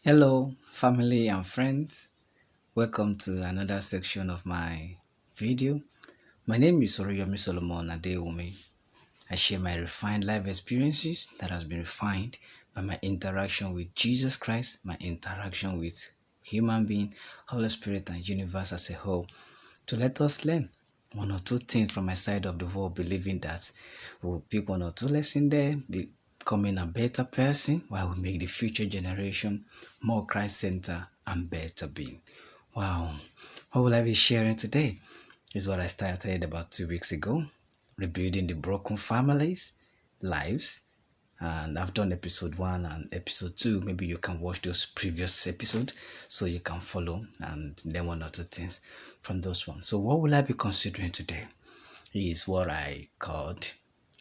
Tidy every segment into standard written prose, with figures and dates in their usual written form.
Hello, family and friends. Welcome to another section of my video. My name is Oriyomi Adewumi. I share my refined life experiences that has been refined by my interaction with Jesus Christ, my interaction with human being, Holy Spirit, and universe as a whole. To let us learn one or two things from my side of the world, believing that we'll pick one or two lessons there, becoming a better person while we make the future generation more Christ-centered and better being. Wow, what will I be sharing today? Is what I started about 2 weeks ago, rebuilding the broken families, lives, and I've done episode 1 and episode 2. Maybe you can watch those previous episodes so you can follow and learn one or two things from those ones. So what will I be considering today is what I called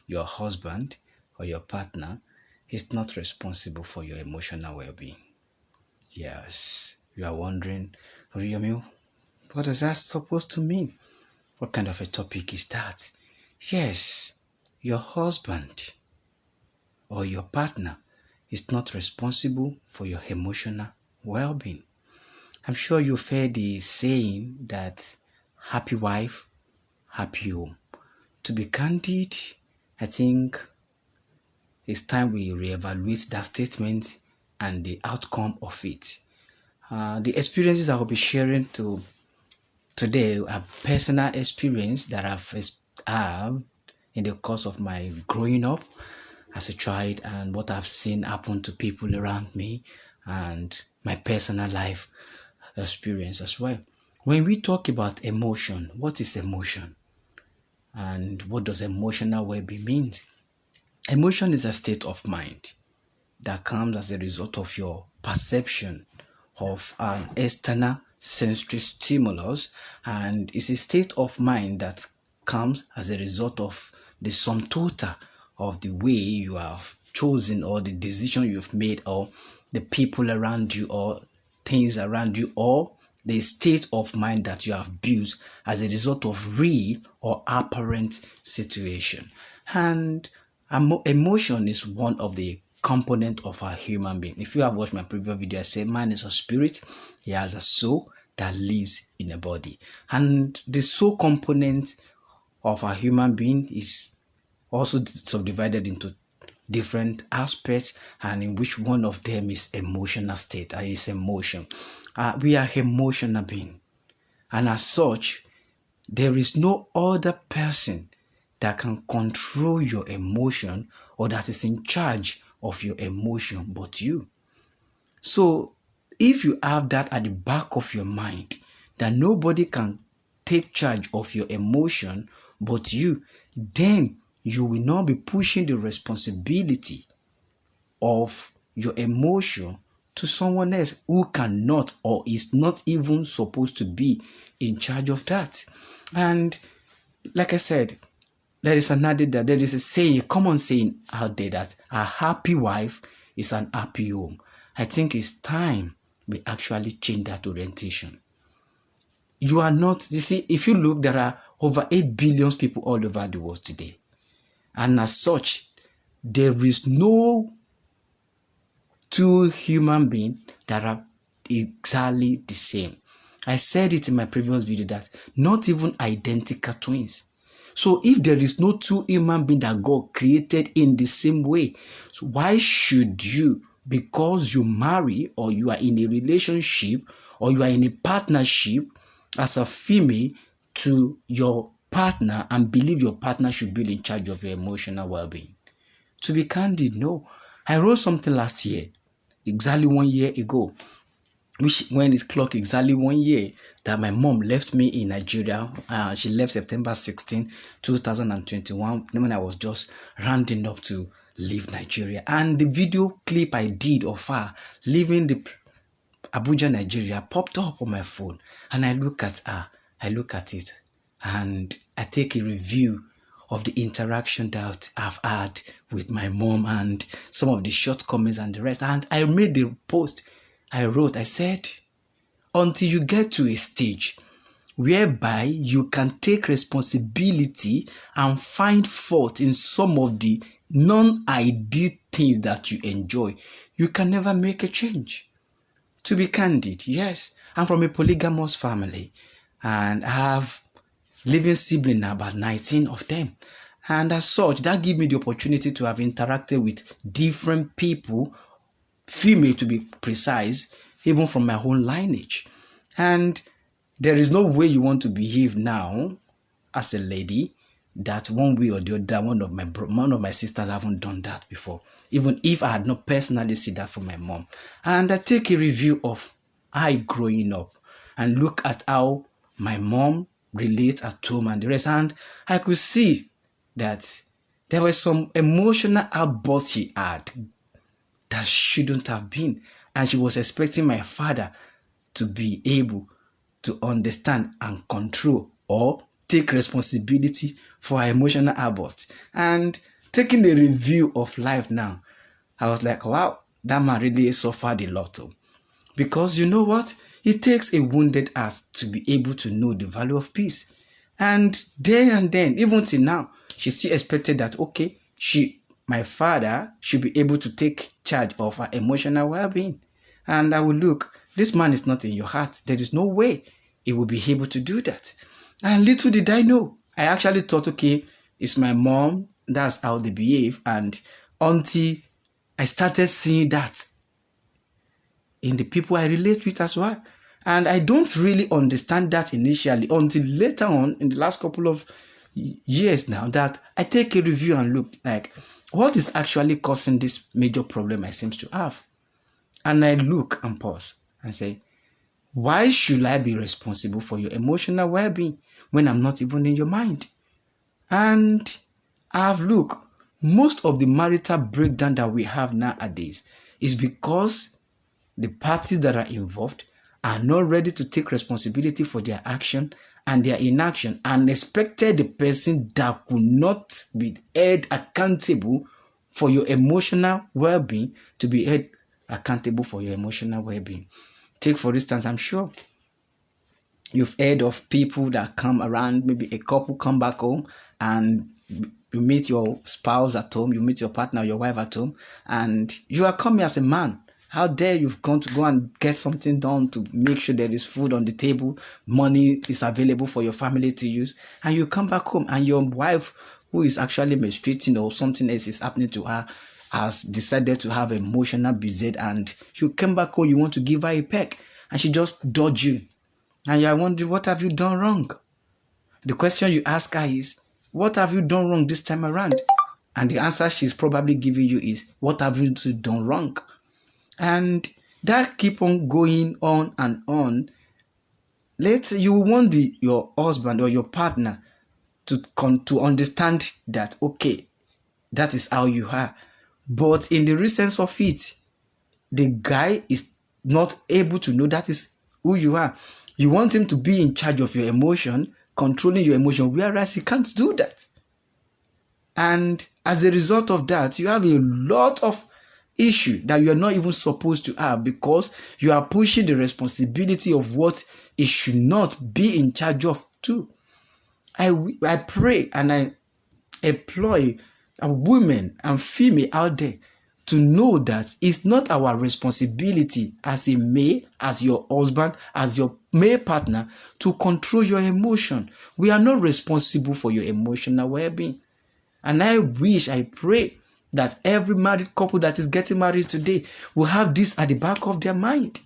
your husband or your partner is not responsible for your emotional well-being. Yes, you are wondering, Oriyomi, what is that supposed to mean? What kind of a topic is that? Yes, your husband or your partner is not responsible for your emotional well-being. I'm sure you've heard the saying that happy wife, happy home. To be candid, I think it's time we reevaluate that statement and the outcome of it. The experiences I will be sharing today are personal experience that I've had in the course of my growing up as a child and what I've seen happen to people around me and my personal life experience as well. When we talk about emotion, what is emotion? And what does emotional well-being mean? Emotion is a state of mind that comes as a result of your perception of an external sensory stimulus, and it's a state of mind that comes as a result of the sum total of the way you have chosen or the decision you've made or the people around you or things around you or the state of mind that you have built as a result of real or apparent situation. And emotion is one of the component of our human being. If you have watched my previous video, I said man is a spirit. He has a soul that lives in a body. And the soul component of our human being is also subdivided into different aspects, and in which one of them is emotional state, is emotion. We are emotional being, and as such, there is no other person that can control your emotion or that is in charge of your emotion but you. So if you have that at the back of your mind, that nobody can take charge of your emotion but you, then you will not be pushing the responsibility of your emotion to someone else who cannot or is not even supposed to be in charge of that. And like I said, there is a saying, a common saying out there that a happy wife is an happy home. I think it's time we actually change that orientation. You are not, you see, if you look, there are over 8 billion people all over the world today. And as such, there is no two human beings that are exactly the same. I said it in my previous video that not even identical twins. So if there is no two human beings that God created in the same way, so why should you, because you marry or you are in a relationship or you are in a partnership as a female to your partner and believe your partner should be in charge of your emotional well-being? To be candid, no. I wrote something last year, exactly 1 year ago, which when it clocked exactly 1 year that my mom left me in Nigeria. She left September 16, 2021, when I was just rounding up to leave Nigeria. And the video clip I did of her leaving the Abuja, Nigeria popped up on my phone. And I look at her, I look at it, and I take a review of the interaction that I've had with my mom and some of the shortcomings and the rest. And I made the post I said, until you get to a stage whereby you can take responsibility and find fault in some of the non-ideal things that you enjoy, you can never make a change. To be candid, yes, I'm from a polygamous family, and I have living siblings, about 19 of them. And as such, that gives me the opportunity to have interacted with different people, female to be precise, even from my own lineage. And there is no way you want to behave now as a lady that one way or the other, one of my sisters haven't done that before, even if I had not personally seen that from my mom. And I take a review of I growing up and look at how my mom relates at home and the rest, and I could see that there was some emotional outbursts she had that shouldn't have been, and she was expecting my father to be able to understand and control or take responsibility for her emotional outburst. And taking the review of life now, I was like, wow, that man really suffered a lot. Because you know what? It takes a wounded heart to be able to know the value of peace. And then, even till now, she still expected that, okay, my father should be able to take charge of her emotional well-being. And I will look, this man is not in your heart. There is no way he will be able to do that. And little did I know, I actually thought, okay, it's my mom, that's how they behave. And until I started seeing that in the people I relate with as well. And I don't really understand that initially until later on in the last couple of years now that I take a review and look like, what is actually causing this major problem I seem to have? And I look and pause and say, why should I be responsible for your emotional well-being when I'm not even in your mind? And I've looked, most of the marital breakdown that we have nowadays is because the parties that are involved are not ready to take responsibility for their action and their inaction, and expected the person that could not be held accountable for your emotional well-being to be held accountable for your emotional well-being. Take for instance, I'm sure you've heard of people that come around, maybe a couple come back home and you meet your spouse at home, you meet your partner, your wife at home, and you are coming as a man. How dare you've gone to go and get something done to make sure there is food on the table, money is available for your family to use, and you come back home and your wife, who is actually menstruating or something else is happening to her, has decided to have emotional bizet, and you came back home, you want to give her a peck, and she just dodge you. And you are wondering, what have you done wrong? The question you ask her is, what have you done wrong this time around? And the answer she's probably giving you is, what have you done wrong? And that keep on going on and on. You want your husband or your partner to understand that, okay, that is how you are. But in the recent of it, the guy is not able to know that is who you are. You want him to be in charge of your emotion, controlling your emotion, whereas he can't do that. And as a result of that, you have a lot of issue that you are not even supposed to have, because you are pushing the responsibility of what it should not be in charge of too. I pray and I employ women and female out there to know that it's not our responsibility as a male, as your husband, as your male partner, to control your emotion. We are not responsible for your emotional well-being. And I pray that every married couple that is getting married today will have this at the back of their mind,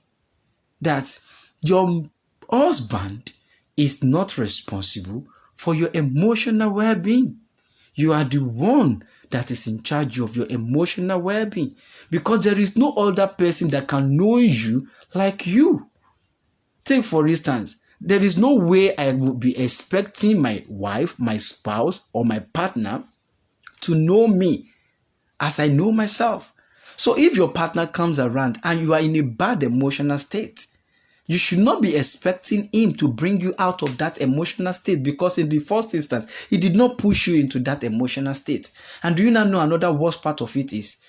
that your husband is not responsible for your emotional well-being. You are the one that is in charge of your emotional well-being, because there is no other person that can know you like you. Take for instance, there is no way I would be expecting my wife, my spouse, or my partner to know me as I know myself. So if your partner comes around and you are in a bad emotional state, you should not be expecting him to bring you out of that emotional state, because in the first instance, he did not push you into that emotional state. And do you not know another worst part of it is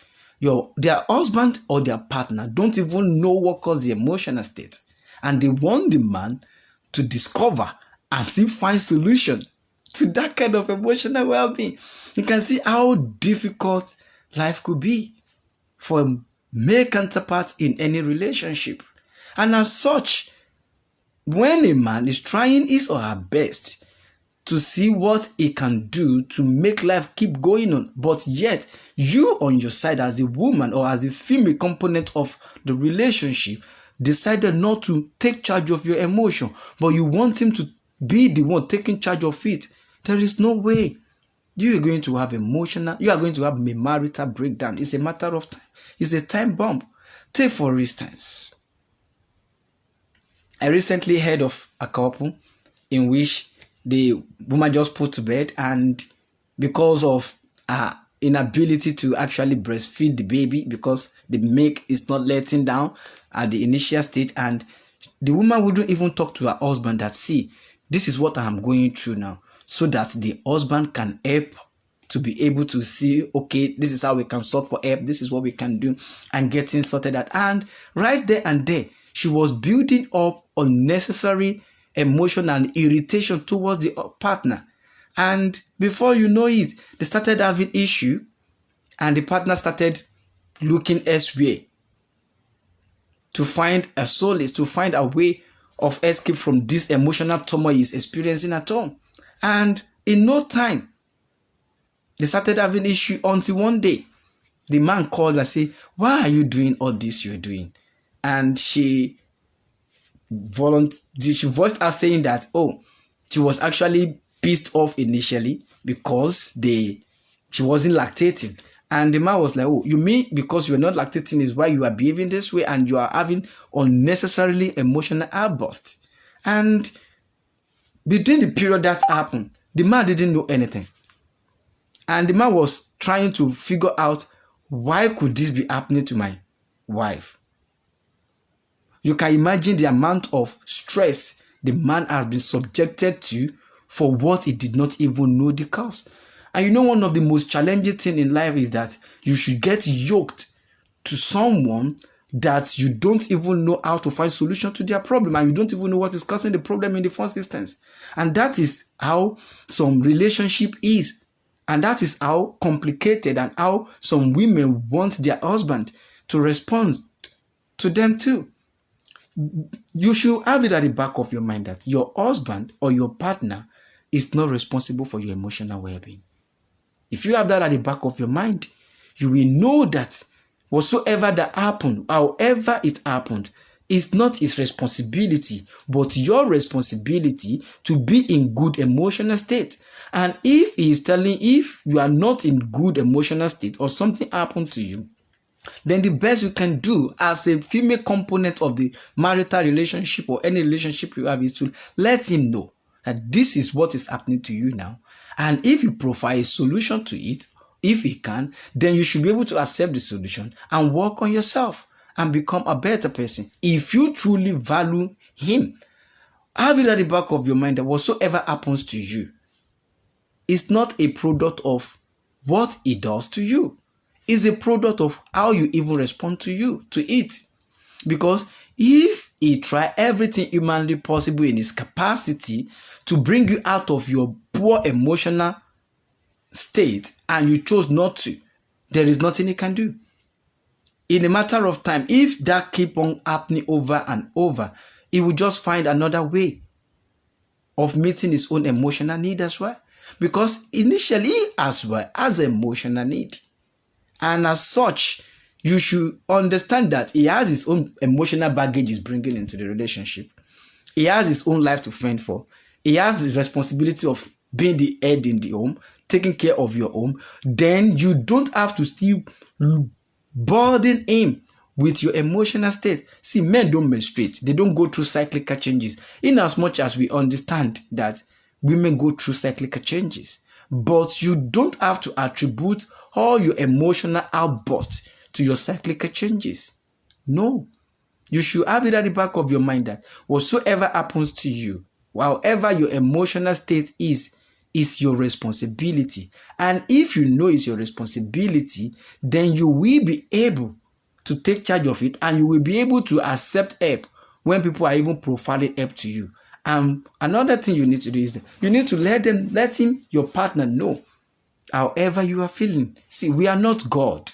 their husband or their partner don't even know what caused the emotional state. And they want the man to discover and still find solution to that kind of emotional well-being. You can see how difficult life could be for male counterparts in any relationship. And as such, when a man is trying his or her best to see what he can do to make life keep going on, but yet you on your side as a woman or as the female component of the relationship decided not to take charge of your emotion, but you want him to be the one taking charge of it, there is no way you are going to have you are going to have a marital breakdown. It's a matter of time. It's a time bomb. Take for instance, I recently heard of a couple in which the woman just put to bed, and because of her inability to actually breastfeed the baby because the milk is not letting down at the initial stage, and the woman wouldn't even talk to her husband that, see, this is what I'm going through now, so that the husband can help to be able to see, okay, this is how we can sort for help, this is what we can do, and getting sorted out. And right there and there, she was building up unnecessary emotion and irritation towards the partner. And before you know it, they started having issue, and the partner started looking elsewhere to find a solace, to find a way of escape from this emotional turmoil he's experiencing at home. And in no time, they started having issue until one day, the man called and said, why are you doing all this you're doing? And she voiced out saying that, oh, she was actually pissed off initially because she wasn't lactating. And the man was like, oh, you mean because you're not lactating is why you are behaving this way and you are having unnecessarily emotional outbursts? And between the period that happened, the man didn't know anything. And the man was trying to figure out, why could this be happening to my wife? You can imagine the amount of stress the man has been subjected to for what he did not even know the cause. And you know, one of the most challenging things in life is that you should get yoked to someone that you don't even know how to find solution to their problem, and you don't even know what is causing the problem in the first instance. And that is how some relationship is. And that is how complicated and how some women want their husband to respond to them too. You should have it at the back of your mind that your husband or your partner is not responsible for your emotional well-being. If you have that at the back of your mind, you will know that whatsoever that happened, however it happened, is not his responsibility, but your responsibility to be in good emotional state. And if if you are not in good emotional state or something happened to you, then the best you can do as a female component of the marital relationship or any relationship you have is to let him know that this is what is happening to you now. And if you provide a solution to it, if he can, then you should be able to accept the solution and work on yourself and become a better person. If you truly value him, have it at the back of your mind that whatsoever happens to you is not a product of what he does to you. It's a product of how you even respond to it. Because if he try everything humanly possible in his capacity to bring you out of your poor emotional state and you chose not to, there is nothing he can do. In a matter of time, if that keep on happening over and over, he will just find another way of meeting his own emotional need as well. Because initially he as well has an emotional need. And as such, you should understand that he has his own emotional baggage he's bringing into the relationship. He has his own life to fend for. He has the responsibility of being the head in the home, taking care of your home. Then you don't have to still burden him with your emotional state. See, men don't menstruate. They don't go through cyclical changes. In as much as we understand that women go through cyclical changes. But you don't have to attribute all your emotional outbursts to your cyclical changes. No. You should have it at the back of your mind that whatsoever happens to you, however your emotional state is your responsibility. And if you know it's your responsibility, then you will be able to take charge of it and you will be able to accept help when people are even profiling help to you. And another thing you need to do is that you need to let your partner know however you are feeling. See, we are not God.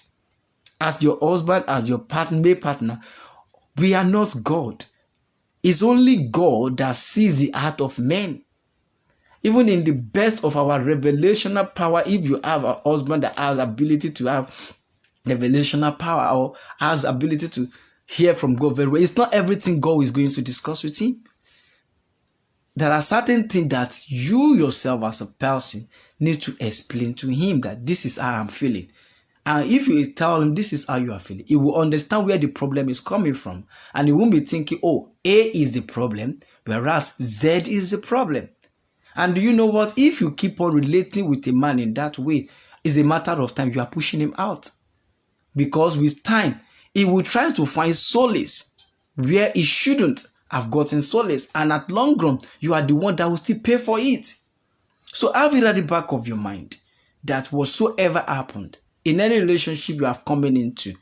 As your husband, as your partner, we are not God. It's only God that sees the heart of men. Even in the best of our revelational power, if you have a husband that has ability to have revelational power or has ability to hear from God very well, it's not everything God is going to discuss with him. There are certain things that you yourself as a person need to explain to him that this is how I'm feeling. And if you tell him this is how you are feeling, he will understand where the problem is coming from. And he won't be thinking, oh, A is the problem, whereas Z is the problem. And do you know what? If you keep on relating with a man in that way, it's a matter of time you are pushing him out. Because with time, he will try to find solace where he shouldn't have gotten solace. And at long run, you are the one that will still pay for it. So have it at the back of your mind that whatsoever happened in any relationship you have coming into,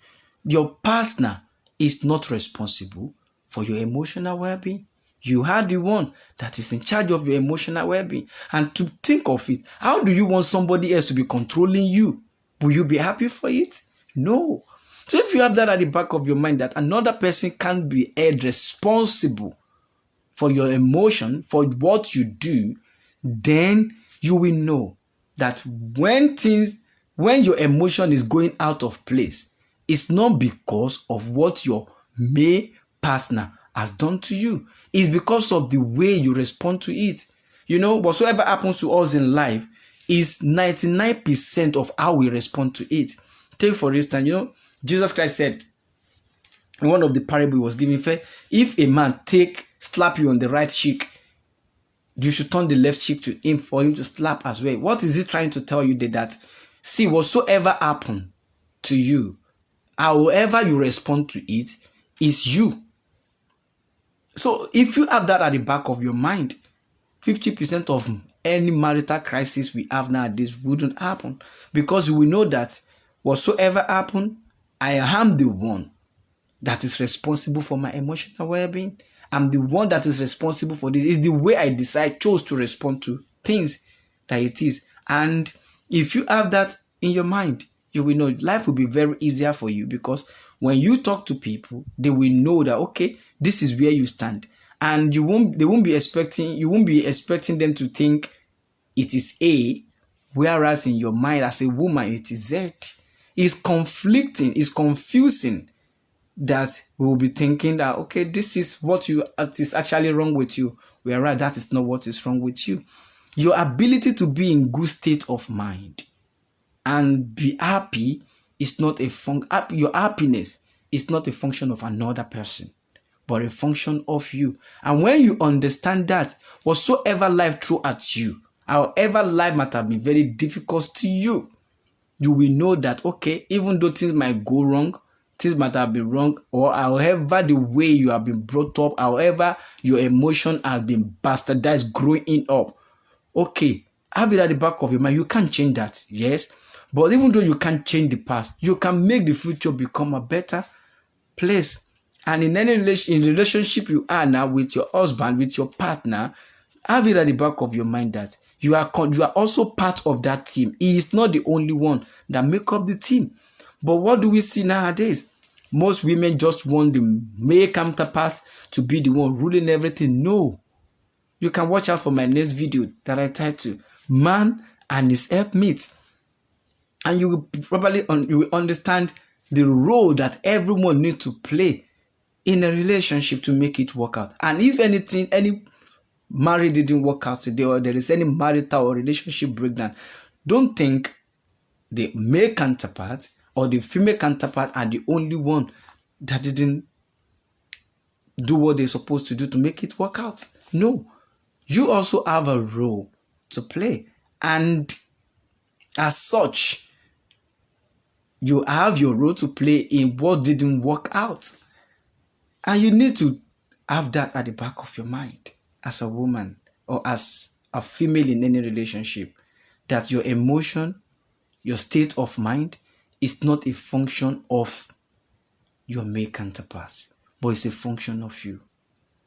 your partner is not responsible for your emotional well-being. You are the one that is in charge of your emotional well-being. And to think of it, how do you want somebody else to be controlling you? Will you be happy for it? No. So if you have that at the back of your mind that another person can't be held responsible for your emotion, for what you do, then you will know that when your emotion is going out of place, it's not because of what your male partner has done to you. It's because of the way you respond to it. You know, whatsoever happens to us in life is 99% of how we respond to it. Take for instance, you know, Jesus Christ said in one of the parables he was giving, if a man slap you on the right cheek, you should turn the left cheek to him for him to slap as well. What is he trying to tell you? That see, whatsoever happen to you, however you respond to it, is you. So if you have that at the back of your mind, 50% of any marital crisis we have nowadays wouldn't happen, because you will know that whatsoever happen, I am the one that is responsible for my emotional well-being. I'm the one that is responsible for this. It's the way I chose to respond to things that it is. And if you have that in your mind, you will know life will be very easier for you, because when you talk to people, they will know that, okay, this is where you stand. And you won't be expecting them to think it is A, whereas in your mind as a woman, it is Z. It's conflicting, it's confusing, that we will be thinking that, okay, this is what is actually wrong with you, whereas that is not what is wrong with you. Your ability to be in good state of mind and be happy is not your happiness is not a function of another person, but a function of you. And when you understand that, whatsoever life throw at you, however life might have been very difficult to you, you will know that, okay, even though things might go wrong, things might have been wrong, or however the way you have been brought up, however your emotion has been bastardized growing up, okay, have it at the back of your mind. You can't change that, yes, but even though you can't change the past, you can make the future become a better place. And in any relationship you are now with your husband, with your partner, have it at the back of your mind that you are also part of that team. He is not the only one that make up the team. But what do we see nowadays? Most women just want the male counterpart to be the one ruling everything. No. You can watch out for my next video that I titled Man and His Helpmate. And you will probably you will understand the role that everyone needs to play in a relationship to make it work out. And if anything, any marriage didn't work out today, or there is any marital or relationship breakdown, don't think the male counterpart or the female counterpart are the only one that didn't do what they're supposed to do to make it work out. No, you also have a role to play, and as such, you have your role to play in what didn't work out, and you need to have that at the back of your mind as a woman or as a female in any relationship, that your emotion, your state of mind is not a function of your male counterparts, but it's a function of you.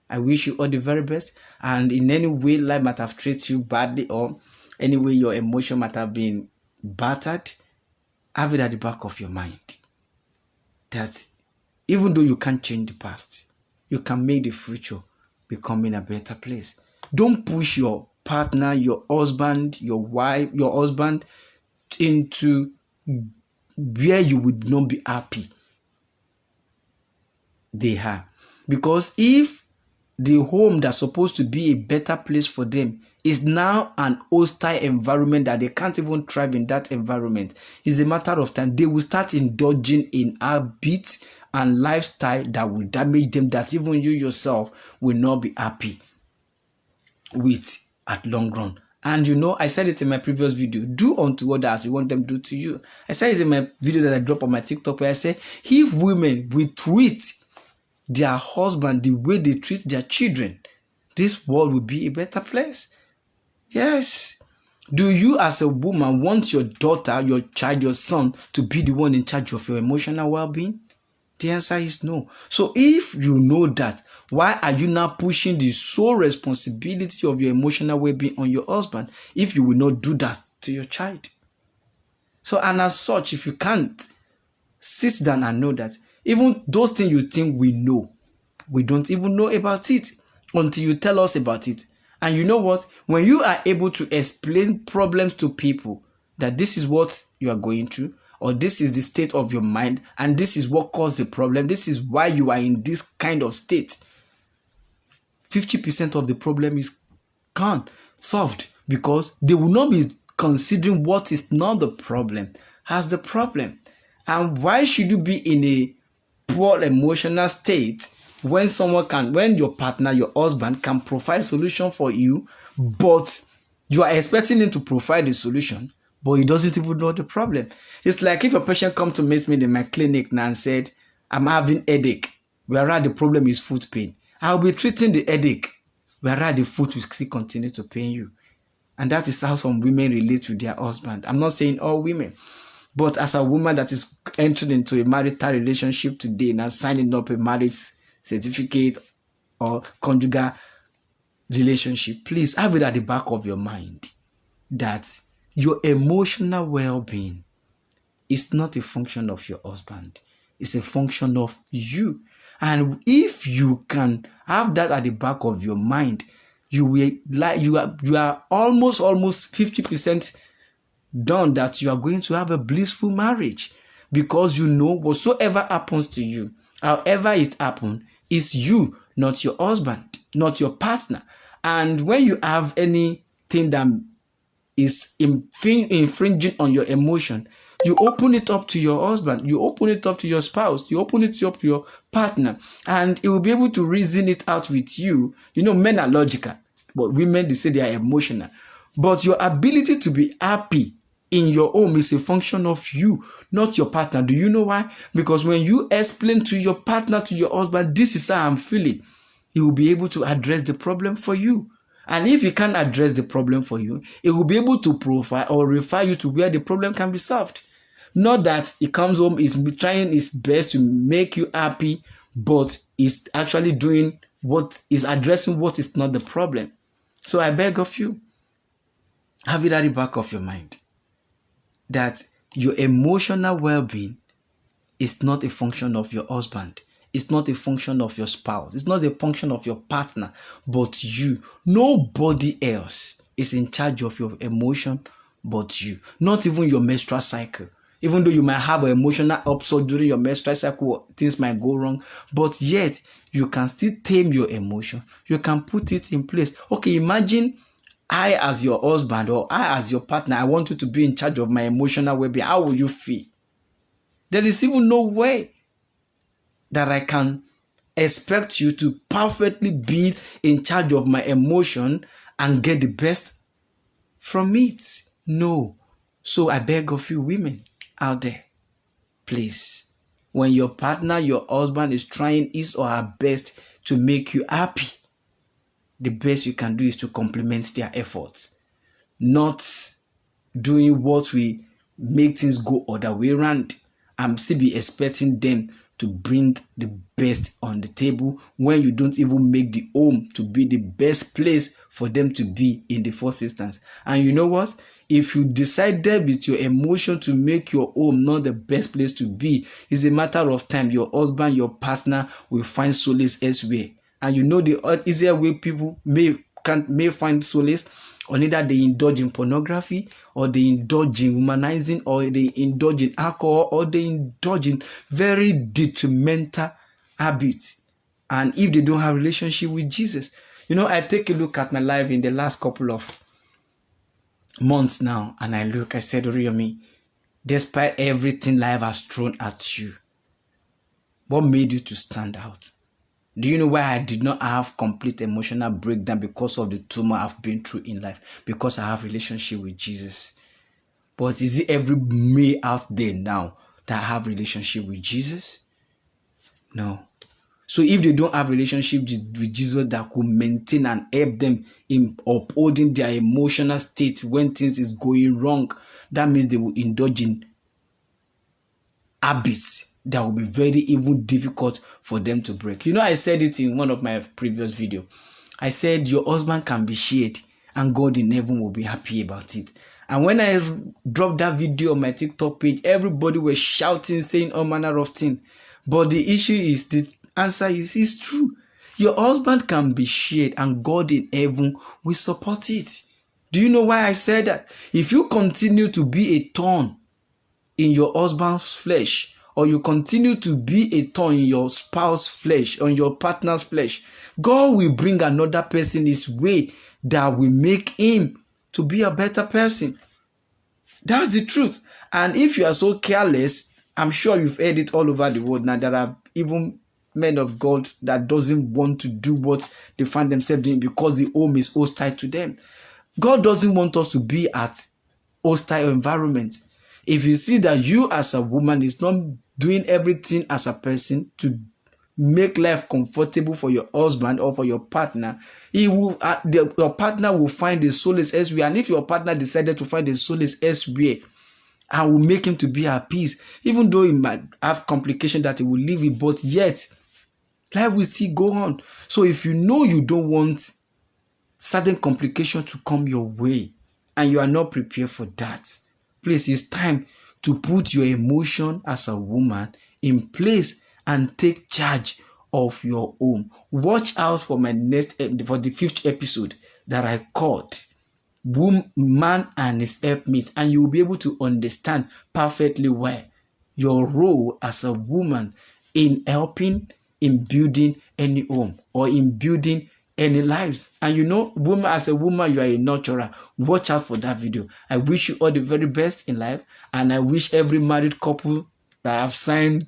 I wish you all the very best, and in any way life might have treated you badly, or any way your emotion might have been battered, have it at the back of your mind that even though you can't change the past, you can make the future becoming a better place. Don't push your partner, your husband, your wife, your husband into where you would not be happy they are. Because if the home that's supposed to be a better place for them is now an hostile environment that they can't even thrive in that environment, it's a matter of time. They will start indulging in habits and lifestyle that will damage them, that even you yourself will not be happy with at long run. And you know, I said it in my previous video, do unto others as you want them to do to you. I said it in my video that I dropped on my TikTok, where I said, if women will treat their husband the way they treat their children, this world will be a better place. Yes. Do you as a woman want your daughter, your child, your son to be the one in charge of your emotional well-being? The answer is no. So if you know that, why are you now pushing the sole responsibility of your emotional well-being on your husband if you will not do that to your child? So, and as such, if you can't sit down and know that, even those things you think we know, we don't even know about it until you tell us about it. And you know what? When you are able to explain problems to people, that this is what you are going through, or this is the state of your mind, and this is what caused the problem, this is why you are in this kind of state, 50% of the problem is gone, solved, because they will not be considering what is not the problem as the problem. And why should you be in a poor emotional state when when your partner, your husband can provide solution for you, but you are expecting him to provide the solution, but he doesn't even know the problem. It's like if a patient comes to meet me in my clinic now and said, I'm having headache, whereas the problem is foot pain. I'll be treating the headache, whereas the foot will still continue to pain you. And that is how some women relate to their husband. I'm not saying all women, but as a woman that is entering into a marital relationship today, now signing up a marriage certificate or conjugal relationship, please have it at the back of your mind that your emotional well-being is not a function of your husband. It's a function of you. And if you can have that at the back of your mind, you are almost 50% done that you are going to have a blissful marriage, because you know whatsoever happens to you, however it happened, is you, not your husband, not your partner. And when you have anything that is infringing on your emotion, you open it up to your husband, you open it up to your spouse, you open it up to your partner, and it will be able to reason it out with you. You know, men are logical, but women, they say they are emotional. But your ability to be happy in your home is a function of you, not your partner. Do you know why? Because when you explain to your partner, to your husband, this is how I'm feeling, he will be able to address the problem for you. And if he can't address the problem for you, he will be able to provide or refer you to where the problem can be solved. Not that he comes home, is trying his best to make you happy, but is actually doing what is addressing what is not the problem. So I beg of you, have it at the back of your mind that your emotional well-being is not a function of your husband. It's not a function of your spouse. It's not a function of your partner, but you. Nobody else is in charge of your emotion but you. Not even your menstrual cycle. Even though you might have an emotional upset during your menstrual cycle, things might go wrong, but yet you can still tame your emotion. You can put it in place. Okay, imagine I as your husband or I as your partner, I want you to be in charge of my emotional well-being. How will you feel? There is even no way that I can expect you to perfectly be in charge of my emotion and get the best from it. No. So I beg of you women out there, please, when your partner, your husband is trying his or her best to make you happy, the best you can do is to compliment their efforts, not doing what will make things go other way around. I'm still be expecting them to bring the best on the table when you don't even make the home to be the best place for them to be in the first instance. And you know what? If you decided with your emotion to make your home not the best place to be, it's a matter of time. Your husband, your partner will find solace elsewhere. and you know the easier way people may find solace, or either they indulge in pornography, or they indulge in womanizing, or they indulge in alcohol, or they indulge in very detrimental habits. And if they don't have relationship with Jesus, I take a look at my life in the last couple of months now, and I said, Oriyomi, despite everything life has thrown at you, what made you to stand out? Do you know why I did not have complete emotional breakdown because of the trauma I've been through in life? Because I have relationship with Jesus. But is it every male out there now that have relationship with Jesus? No. So if they don't have relationship with Jesus that could maintain and help them in upholding their emotional state when things is going wrong, that means they will indulge in habits that will be very even difficult for them to break. I said it in one of my previous videos. I said your husband can be shared and God in heaven will be happy about it. And when I dropped that video on my TikTok page, everybody was shouting, saying all manner of things. But the issue is, the answer is, it's true. Your husband can be shared and God in heaven will support it. Do you know why I said that? If you continue to be a thorn in your husband's flesh, or you continue to be a thorn in your spouse's flesh, on your partner's flesh, God will bring another person his way that will make him to be a better person. That's the truth. And if you are so careless, I'm sure you've heard it all over the world now. There are even men of God that doesn't want to do what they find themselves doing because the home is hostile to them. God doesn't want us to be at hostile environment. If you see that you as a woman is not doing everything as a person to make life comfortable for your husband or for your partner, your partner will find a solace elsewhere. And if your partner decided to find a solace elsewhere, I will make him to be at peace, even though he might have complications that he will live with, but yet life will still go on. So if you know you don't want certain complications to come your way and you are not prepared for that, please, it's time to put your emotion as a woman in place and take charge of your home. Watch out for for the 5th episode that I called Man and His Helpmates, and you will be able to understand perfectly well your role as a woman in helping, in building any home or in building any lives. And woman, as a woman, you are a nurturer. Watch out for that video. I wish you all the very best in life, and I wish every married couple that have signed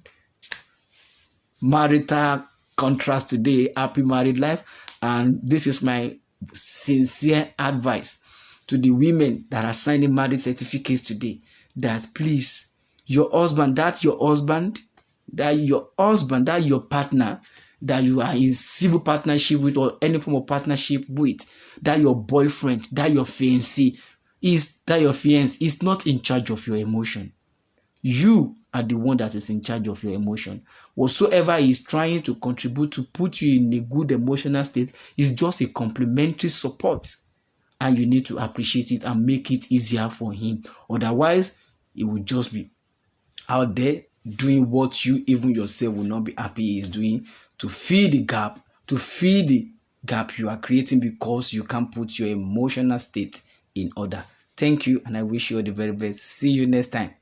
marital contracts today happy married life. And this is my sincere advice to the women that are signing marriage certificates today, that please, your husband, that your partner that you are in civil partnership with or any form of partnership with, that your boyfriend, that your fiancé is not in charge of your emotion. You are the one that is in charge of your emotion. Whatsoever is trying to contribute to put you in a good emotional state is just a complementary support, and you need to appreciate it and make it easier for him. Otherwise, it will just be out there doing what you even yourself will not be happy he is doing, to fill the gap you are creating because you can't put your emotional state in order. Thank you, and I wish you all the very best. See you next time.